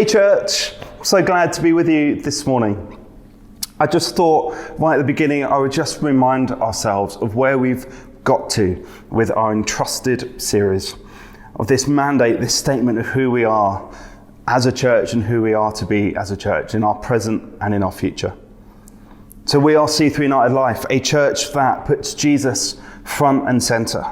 Hey church, so glad to be with you this morning. I just thought right at the beginning I would just remind ourselves of where we've got to with our Entrusted series, of this mandate, this statement of who we are as a church and who we are to be as a church in our present and in our future. So we are C3 UnitedLife, a church that puts Jesus front and centre.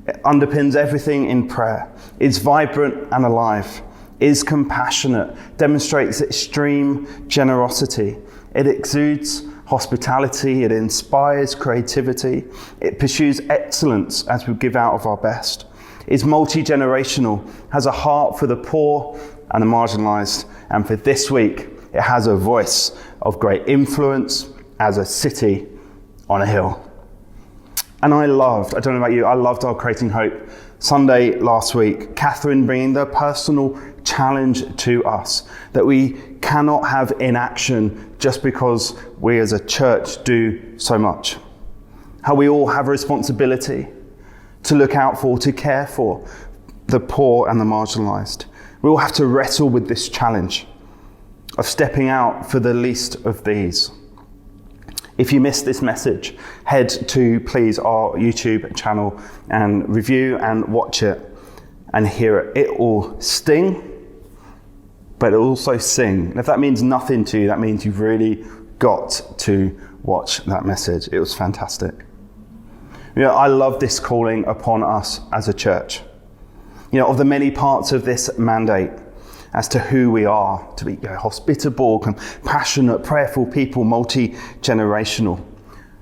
It underpins everything in prayer, is vibrant and alive, is compassionate, demonstrates extreme generosity. It exudes hospitality, it inspires creativity, it pursues excellence as we give out of our best, is multi-generational, has a heart for the poor and the marginalised, and for this week, it has a voice of great influence as a city on a hill. And I don't know about you, I loved our Creating Hope Sunday last week. Catherine bringing the personal challenge to us that we cannot have inaction just because we as a church do so much. How we all have a responsibility to look out for, to care for the poor and the marginalised. We all have to wrestle with this challenge of stepping out for the least of these. If you missed this message, head to, please, our YouTube channel and review and watch it and hear it. It will sting, but it'll also sing. And if that means nothing to you, that means you've really got to watch that message. It was fantastic. I love this calling upon us as a church. Of the many parts of this mandate as to who we are, to be hospitable, compassionate, prayerful people, multi-generational.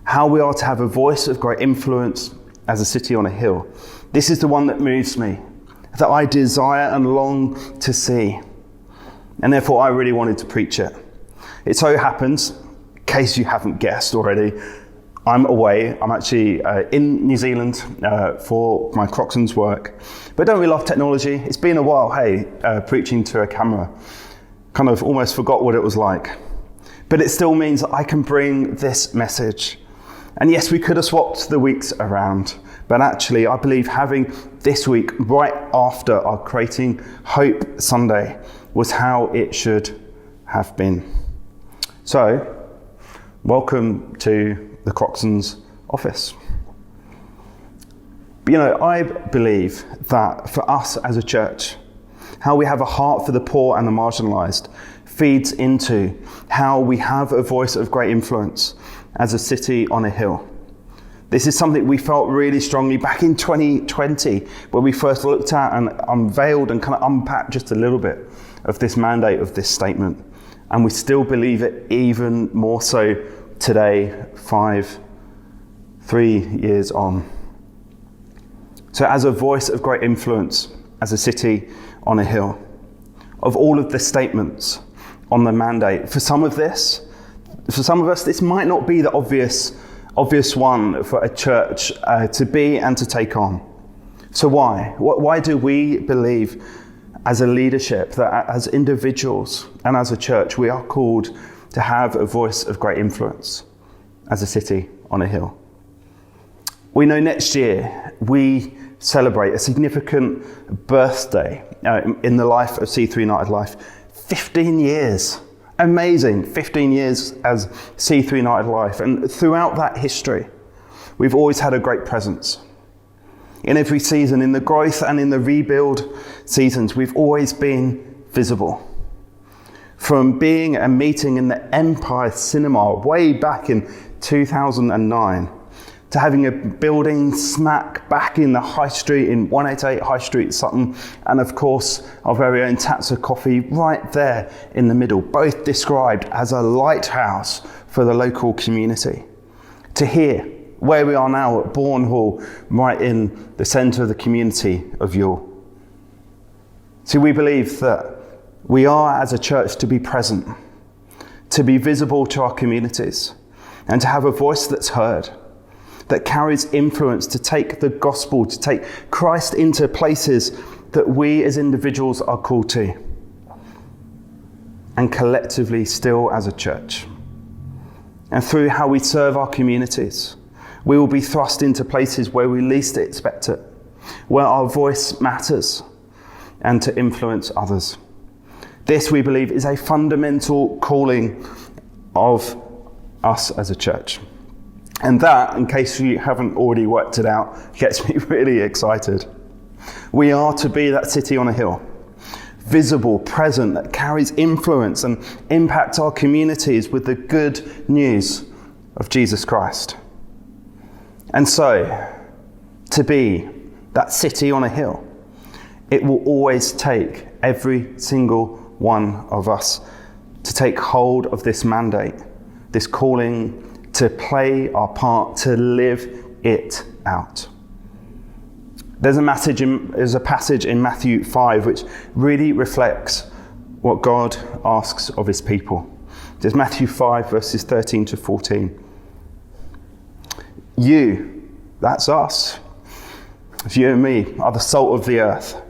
How we are to have a voice of great influence as a city on a hill. This is the one that moves me, that I desire and long to see. And therefore I really wanted to preach it. It so happens, in case you haven't guessed already, I'm away. I'm actually in New Zealand for my Croxson's work. But don't we love technology? It's been a while, preaching to a camera. Kind of almost forgot what it was like. But it still means that I can bring this message. And yes, we could have swapped the weeks around. But actually, I believe having this week right after our Creating Hope Sunday was how it should have been. So, welcome to the Croxson's office. But I believe that for us as a church, how we have a heart for the poor and the marginalised feeds into how we have a voice of great influence as a city on a hill. This is something we felt really strongly back in 2020 when we first looked at and unveiled and kind of unpacked just a little bit of this mandate, of this statement. And we still believe it even more so today, 3 years on. So as a voice of great influence, as a city on a hill, of all of the statements on the mandate, for some of us, this might not be the obvious one for a church to be and to take on. So why? Why do we believe as a leadership that as individuals and as a church we are called to have a voice of great influence as a city on a hill? We know next year we celebrate a significant birthday in the life of C3 UnitedLife. 15 years. Amazing. 15 years as C3 UnitedLife. And throughout that history, we've always had a great presence. In every season, in the growth and in the rebuild seasons, we've always been visible. From being a meeting in the Empire Cinema way back in 2009, to having a building smack back in the High Street in 188 High Street, Sutton, and of course our very own Taps of Coffee right there in the middle, both described as a lighthouse for the local community. To here, where we are now at Bourne Hall, right in the centre of the community of Ewell. See, we believe that we are as a church to be present, to be visible to our communities, and to have a voice that's heard, that carries influence to take the gospel, to take Christ into places that we as individuals are called to, and collectively still as a church. And through how we serve our communities, we will be thrust into places where we least expect it, where our voice matters, and to influence others. This, we believe, is a fundamental calling of us as a church. And that, in case you haven't already worked it out, gets me really excited. We are to be that city on a hill, visible, present, that carries influence and impacts our communities with the good news of Jesus Christ. And so, to be that city on a hill, it will always take every single one of us to take hold of this mandate, this calling to play our part, to live it out. There's a passage in Matthew 5 which really reflects what God asks of his people. There's Matthew 5 verses 13 to 14. You, that's us, if you and me, are the salt of the earth.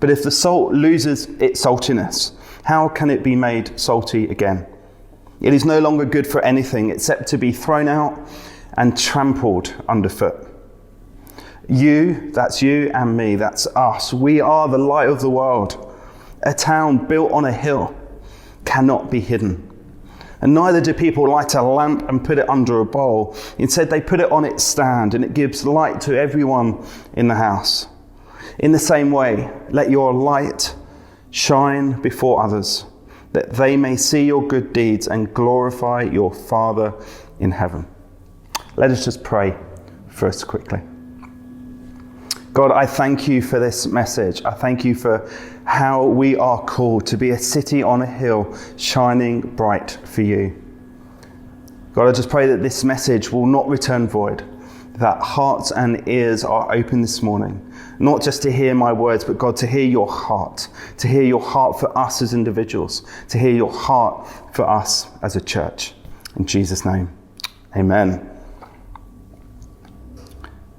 But if the salt loses its saltiness, how can it be made salty again? It is no longer good for anything except to be thrown out and trampled underfoot. You, that's you and me, that's us. We are the light of the world. A town built on a hill cannot be hidden. And neither do people light a lamp and put it under a bowl. Instead, they put it on its stand, and it gives light to everyone in the house. In the same way, let your light shine before others, that they may see your good deeds and glorify your Father in heaven. Let us just pray first quickly. God, I thank you for this message. I thank you for how we are called to be a city on a hill shining bright for you. God, I just pray that this message will not return void, that hearts and ears are open this morning, not just to hear my words, but God, to hear your heart for us as individuals, to hear your heart for us as a church. In Jesus' name, amen.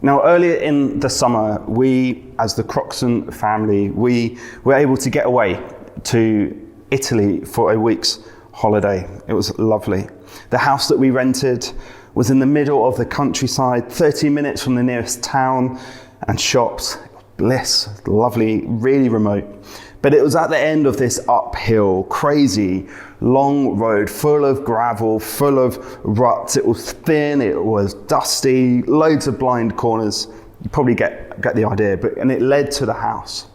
Now, earlier in the summer, we, as the Croxson family, we were able to get away to Italy for a week's holiday. It was lovely. The house that we rented was in the middle of the countryside, 30 minutes from the nearest town and shops. Bliss, lovely, really remote. But it was at the end of this uphill, crazy, long road full of gravel, full of ruts. It was thin, it was dusty, loads of blind corners. You probably get the idea, and it led to the house.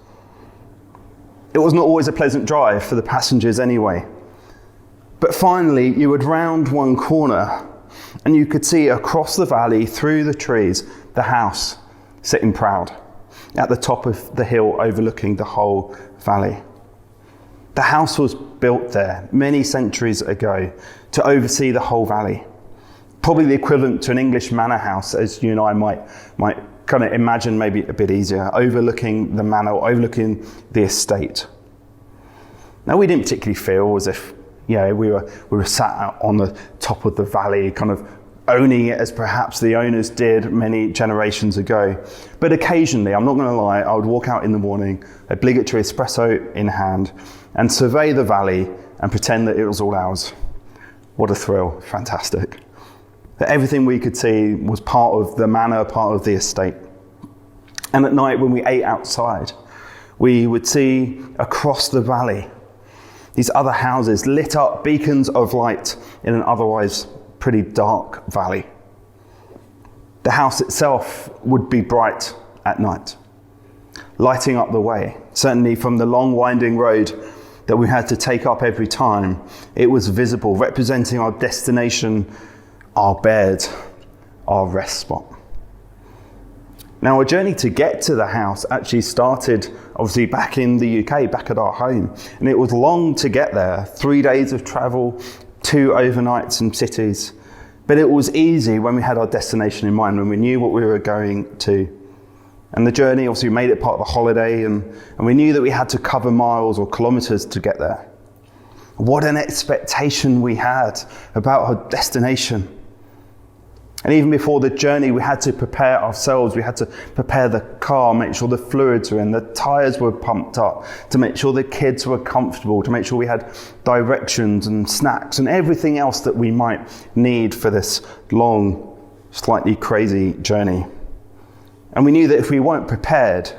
It was not always a pleasant drive for the passengers anyway. But finally, you would round one corner and you could see across the valley, through the trees, the house sitting proud at the top of the hill overlooking the whole valley. The house was built there many centuries ago to oversee the whole valley. Probably the equivalent to an English manor house, as you and I might kind of imagine, maybe a bit easier, overlooking the manor, overlooking the estate. Now, we didn't particularly feel as if, we were sat out on the top of the valley, kind of owning it as perhaps the owners did many generations ago. But occasionally, I'm not going to lie, I would walk out in the morning, obligatory espresso in hand, and survey the valley and pretend that it was all ours. What a thrill, fantastic. That everything we could see was part of the manor, part of the estate. And at night when we ate outside, we would see across the valley these other houses lit up, beacons of light in an otherwise pretty dark valley. The house itself would be bright at night, lighting up the way. Certainly from the long winding road that we had to take up every time, it was visible, representing our destination, our bed, our rest spot. Now, our journey to get to the house actually started obviously back in the UK, back at our home. And it was long to get there, 3 days of travel, 2 overnights in cities. But it was easy when we had our destination in mind, when we knew what we were going to. And the journey, obviously, made it part of the holiday, and we knew that we had to cover miles or kilometres to get there. What an expectation we had about our destination. And even before the journey, we had to prepare ourselves. We had to prepare the car, make sure the fluids were in, the tyres were pumped up, to make sure the kids were comfortable, to make sure we had directions and snacks and everything else that we might need for this long, slightly crazy journey. And we knew that if we weren't prepared,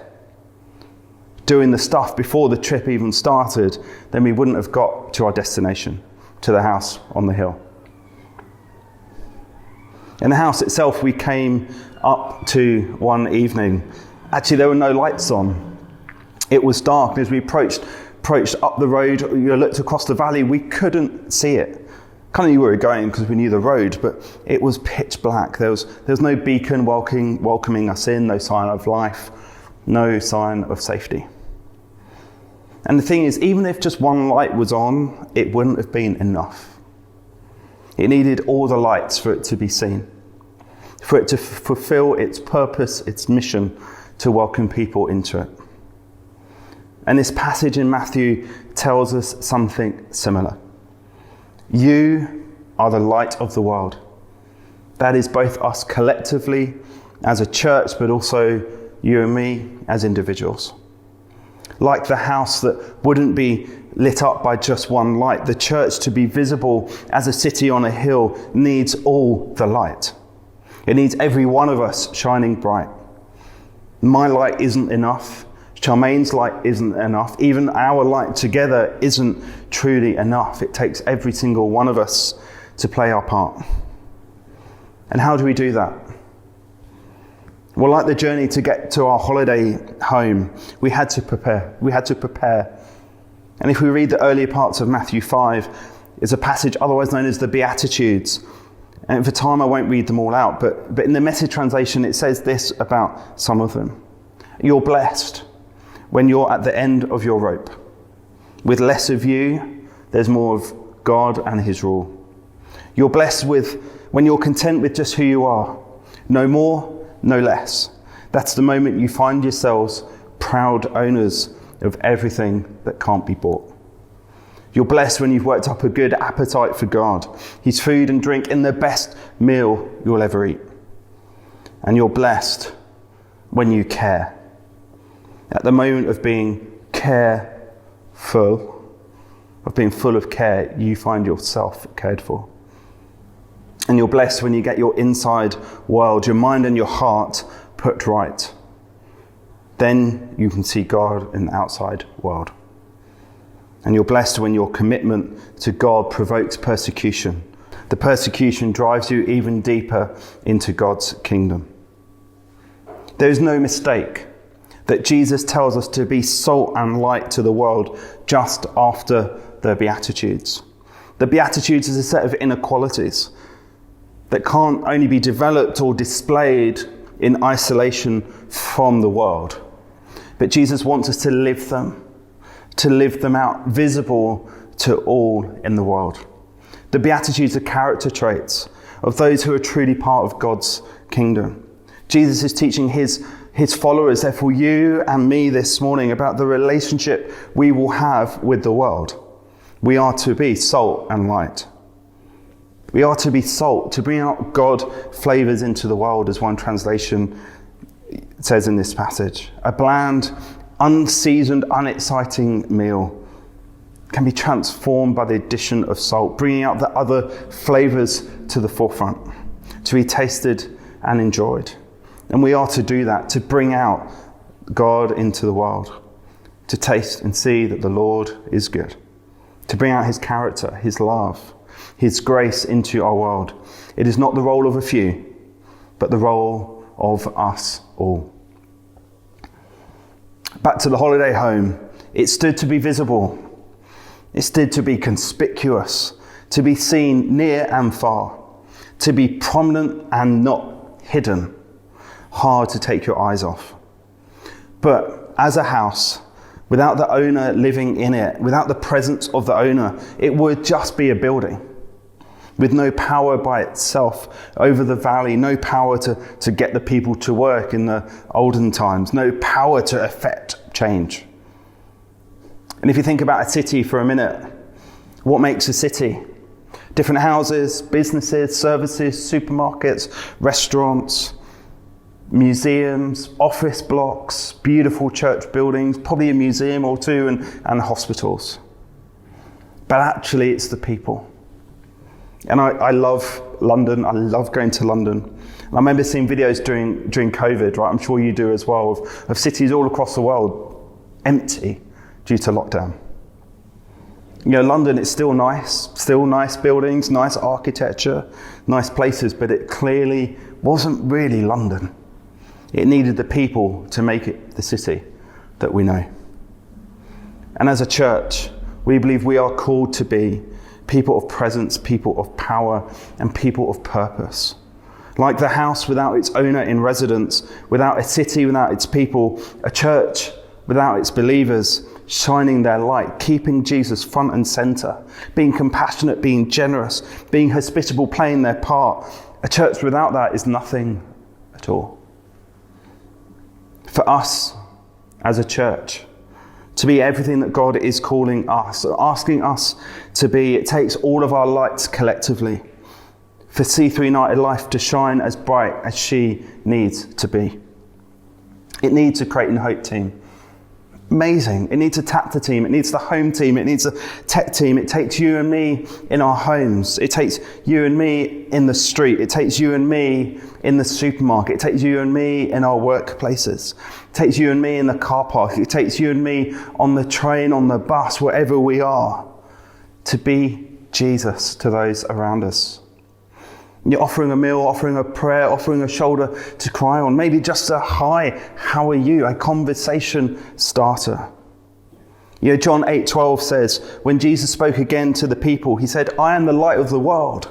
doing the stuff before the trip even started, then we wouldn't have got to our destination, to the house on the hill. In the house itself, we came up to one evening. Actually, there were no lights on. It was dark, and as we approached up the road, you looked across the valley, we couldn't see it. Kind of knew where we were going because we knew the road, but it was pitch black. There was no beacon welcoming us in, no sign of life, no sign of safety. And the thing is, even if just one light was on, it wouldn't have been enough. It needed all the lights for it to be seen, for it to fulfill its purpose, its mission, to welcome people into it. And this passage in Matthew tells us something similar. You are the light of the world. That is both us collectively as a church, but also you and me as individuals. Like the house that wouldn't be lit up by just one light, the church, to be visible as a city on a hill, needs all the light. It needs every one of us shining bright. My light isn't enough. Charmaine's light isn't enough. Even our light together isn't truly enough. It takes every single one of us to play our part. And how do we do that? Well, like the journey to get to our holiday home, we had to prepare. And if we read the earlier parts of Matthew 5, it's a passage otherwise known as the Beatitudes. And for time, I won't read them all out, but in the Message translation, it says this about some of them. You're blessed when you're at the end of your rope. With less of you, there's more of God and his rule. You're blessed when you're content with just who you are. No more, no less. That's the moment you find yourselves proud owners of everything that can't be bought. You're blessed when you've worked up a good appetite for God, his food and drink in the best meal you'll ever eat. And you're blessed when you care. At the moment of being careful, of being full of care, you find yourself cared for. And you're blessed when you get your inside world, your mind and your heart put right. Then you can see God in the outside world. And you're blessed when your commitment to God provokes persecution. The persecution drives you even deeper into God's kingdom. There is no mistake that Jesus tells us to be salt and light to the world just after the Beatitudes. The Beatitudes is a set of inequalities that can't only be developed or displayed in isolation from the world. But Jesus wants us to live them out, visible to all in the world. The Beatitudes are character traits of those who are truly part of God's kingdom. Jesus is teaching his followers, therefore you and me this morning, about the relationship we will have with the world. We are to be salt and light. We are to be salt, to bring out God flavours into the world, as one translation says in this passage. A bland, unseasoned, unexciting meal can be transformed by the addition of salt, bringing out the other flavours to the forefront, to be tasted and enjoyed. And we are to do that, to bring out God into the world, to taste and see that the Lord is good, to bring out his character, his love, his grace into our world. It is not the role of a few, but the role of us all. Back to the holiday home. It stood to be visible. It stood to be conspicuous, to be seen near and far, to be prominent and not hidden. Hard to take your eyes off. But as a house, without the owner living in it, without the presence of the owner, it would just be a building with no power by itself over the valley, no power to get the people to work in the olden times, no power to effect change. And if you think about a city for a minute, what makes a city? Different houses, businesses, services, supermarkets, restaurants, museums, office blocks, beautiful church buildings, probably a museum or two, and hospitals. But actually, it's the people. And I love London. I love going to London. And I remember seeing videos during COVID, right? I'm sure you do as well, of cities all across the world empty due to lockdown. London is still nice buildings, nice architecture, nice places, but it clearly wasn't really London. It needed the people to make it the city that we know. And as a church, we believe we are called to be people of presence, people of power, and people of purpose. Like the house without its owner in residence, without a city without its people, a church without its believers shining their light, keeping Jesus front and center, being compassionate, being generous, being hospitable, playing their part. A church without that is nothing at all. For us as a church, to be everything that God is calling us, asking us to be, it takes all of our lights collectively for C3 UnitedLife to shine as bright as she needs to be. It needs a Create and Hope team. Amazing. It needs a TAPTA team. It needs the home team. It needs a tech team. It takes you and me in our homes. It takes you and me in the street. It takes you and me in the supermarket. It takes you and me in our workplaces. It takes you and me in the car park. It takes you and me on the train, on the bus, wherever we are, to be Jesus to those around us. You're offering a meal, offering a prayer, offering a shoulder to cry on, maybe just a hi, how are you? A conversation starter. John 8:12 says, when Jesus spoke again to the people, he said, I am the light of the world.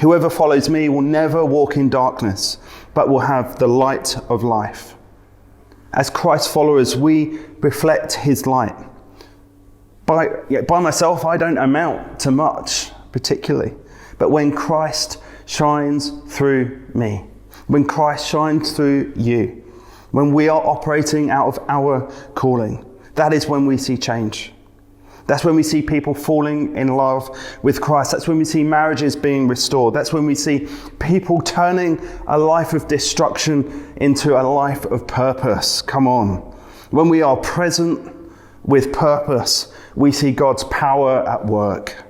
Whoever follows me will never walk in darkness, but will have the light of life. As Christ followers, we reflect his light. By myself, I don't amount to much, particularly. But when Christ shines through me, when Christ shines through you, when we are operating out of our calling, that is when we see change. That's when we see people falling in love with Christ. That's when we see marriages being restored. That's when we see people turning a life of destruction into a life of purpose. Come on. When we are present with purpose, we see God's power at work.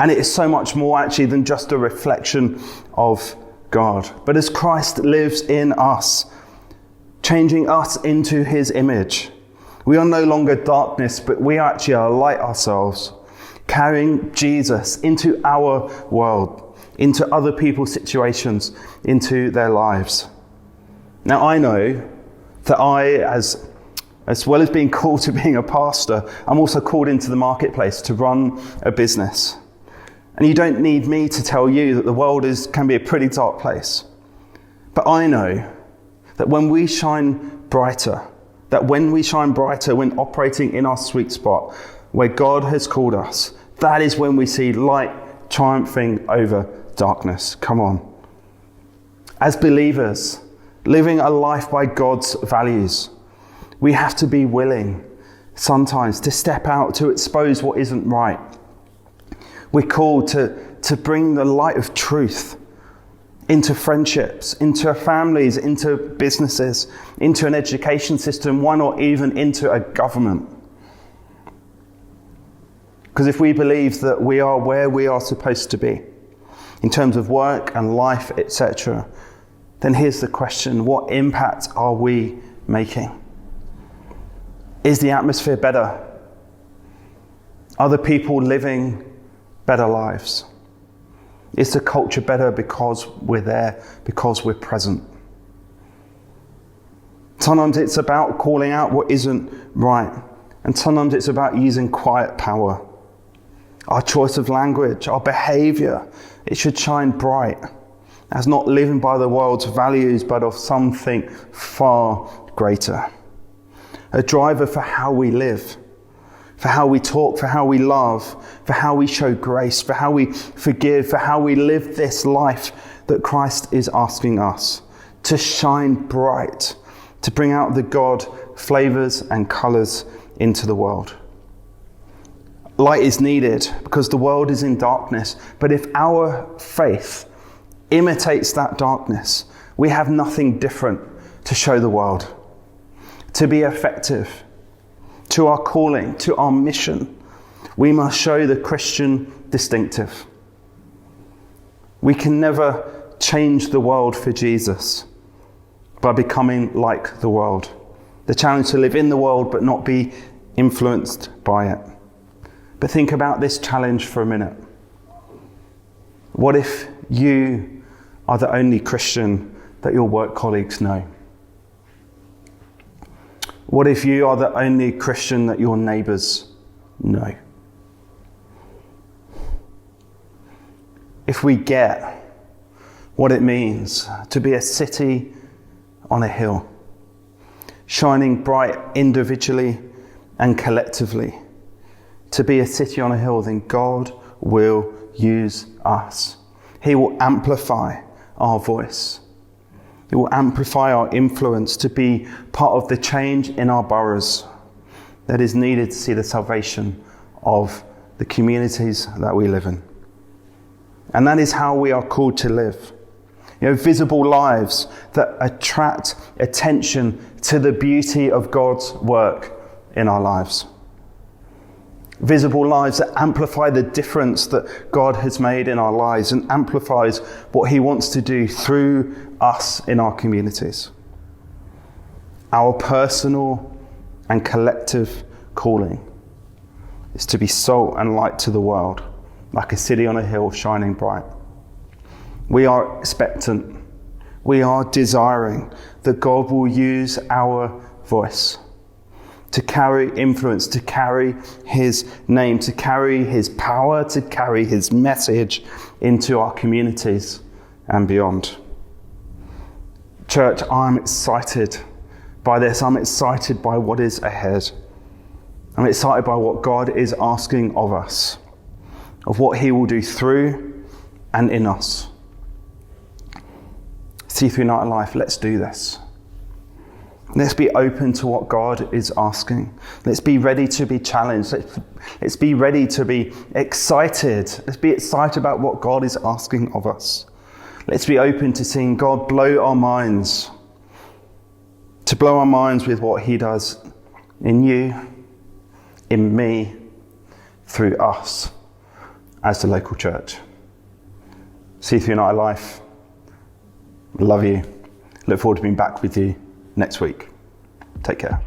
And it is so much more actually than just a reflection of God. But as Christ lives in us, changing us into his image, we are no longer darkness, but we actually are light ourselves, carrying Jesus into our world, into other people's situations, into their lives. Now I know that as well as being called to being a pastor, I'm also called into the marketplace to run a business. And you don't need me to tell you that the world can be a pretty dark place. But I know that when we shine brighter, when operating in our sweet spot, where God has called us, that is when we see light triumphing over darkness. Come on. As believers, living a life by God's values, we have to be willing sometimes to step out, to expose what isn't right. We're called to bring the light of truth into friendships, into families, into businesses, into an education system, why not even into a government? Because if we believe that we are where we are supposed to be, in terms of work and life, etc., then here's the question: what impact are we making? Is the atmosphere better? Are the people living better lives? Is the culture better because we're there, because we're present? Sometimes it's about calling out what isn't right, and sometimes it's about using quiet power. Our choice of language, our behaviour, it should shine bright as not living by the world's values, but of something far greater. A driver for how we live, for how we talk, for how we love, for how we show grace, for how we forgive, for how we live this life that Christ is asking us to shine bright, to bring out the God flavours and colours into the world. Light is needed because the world is in darkness, but if our faith imitates that darkness, we have nothing different to show the world. To be effective, to our calling, to our mission, we must show the Christian distinctive. We can never change the world for Jesus by becoming like the world. The challenge to live in the world but not be influenced by it. But think about this challenge for a minute. What if you are the only Christian that your work colleagues know? What if you are the only Christian that your neighbours know? If we get what it means to be a city on a hill, shining bright individually and collectively, to be a city on a hill, then God will use us. He will amplify our voice. He will amplify our influence to be part of the change in our boroughs that is needed to see the salvation of the communities that we live in. And that is how we are called to live. Visible lives that attract attention to the beauty of God's work in our lives. Visible lives that amplify the difference that God has made in our lives and amplifies what he wants to do through us in our communities. Our personal and collective calling is to be salt and light to the world, like a city on a hill shining bright. We are expectant. We are desiring that God will use our voice to carry influence, to carry his name, to carry his power, to carry his message into our communities and beyond. Church, I'm excited by this. I'm excited by what is ahead. I'm excited by what God is asking of us, of what he will do through and in us. C3 UnitedLife, let's do this. Let's be open to what God is asking. Let's be ready to be challenged. Let's be ready to be excited. Let's be excited about what God is asking of us. Let's be open to seeing God blow our minds, to blow our minds with what he does in you, in me, through us as the local church. C3 UnitedLife, love you. Look forward to being back with you next week. Take care.